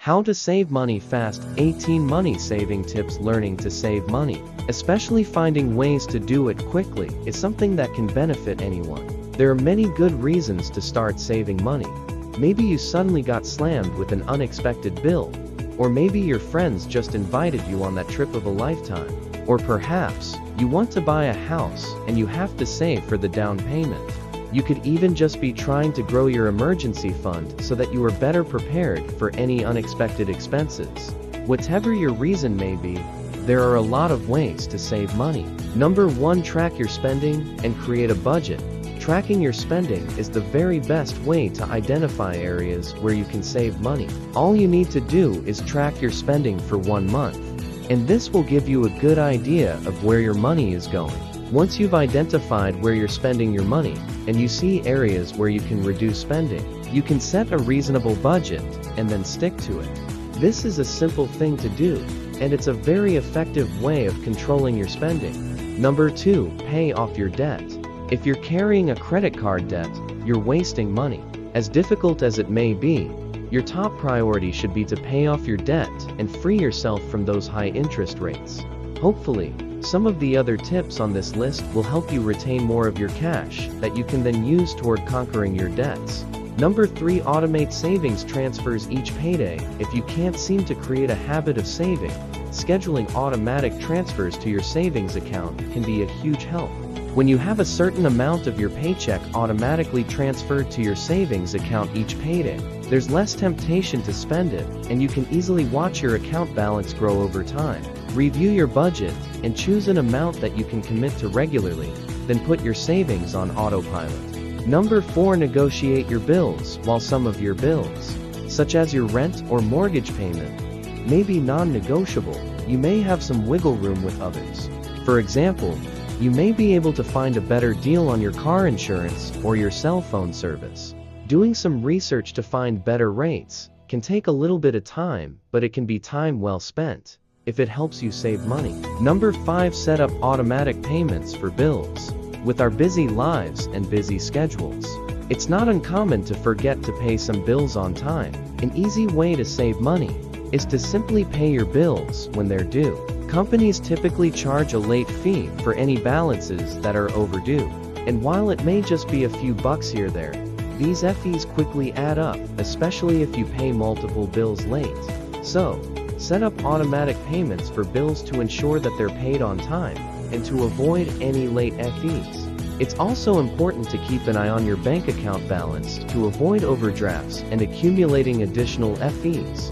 How to save money fast. 18 money saving tips. Learning to save money, especially finding ways to do it quickly, is something that can benefit anyone. There are many good reasons to start saving money. Maybe you suddenly got slammed with an unexpected bill. Or maybe your friends just invited you on that trip of a lifetime. Or perhaps, you want to buy a house, and you have to save for the down payment. You could even just be trying to grow your emergency fund so that you are better prepared for any unexpected expenses. Whatever your reason may be, there are a lot of ways to save money. Number 1. Track your spending and create a budget. Tracking your spending is the very best way to identify areas where you can save money. All you need to do is track your spending for 1 month. And this will give you a good idea of where your money is going. Once you've identified where you're spending your money, and you see areas where you can reduce spending, you can set a reasonable budget, and then stick to it. This is a simple thing to do, and it's a very effective way of controlling your spending. Number 2. Pay off your debt. If you're carrying a credit card debt, you're wasting money. As difficult as it may be, your top priority should be to pay off your debt and free yourself from those high interest rates. Hopefully, some of the other tips on this list will help you retain more of your cash that you can then use toward conquering your debts. Number 3. Automate savings transfers each payday. If you can't seem to create a habit of saving, scheduling automatic transfers to your savings account can be a huge help. When you have a certain amount of your paycheck automatically transferred to your savings account each payday, there's less temptation to spend it, and you can easily watch your account balance grow over time. Review your budget, and choose an amount that you can commit to regularly, then put your savings on autopilot. Number 4. Negotiate your bills. While some of your bills, such as your rent or mortgage payment, may be non-negotiable, you may have some wiggle room with others. For example, you may be able to find a better deal on your car insurance or your cell phone service. Doing some research to find better rates can take a little bit of time, but it can be time well spent if it helps you save money. Number 5. Set up automatic payments for bills. With our busy lives and busy schedules, it's not uncommon to forget to pay some bills on time. An easy way to save money is to simply pay your bills when they're due. Companies typically charge a late fee for any balances that are overdue. And while it may just be a few bucks here or there, these fees quickly add up, especially if you pay multiple bills late. So, set up automatic payments for bills to ensure that they're paid on time, and to avoid any late fees. It's also important to keep an eye on your bank account balance to avoid overdrafts and accumulating additional fees.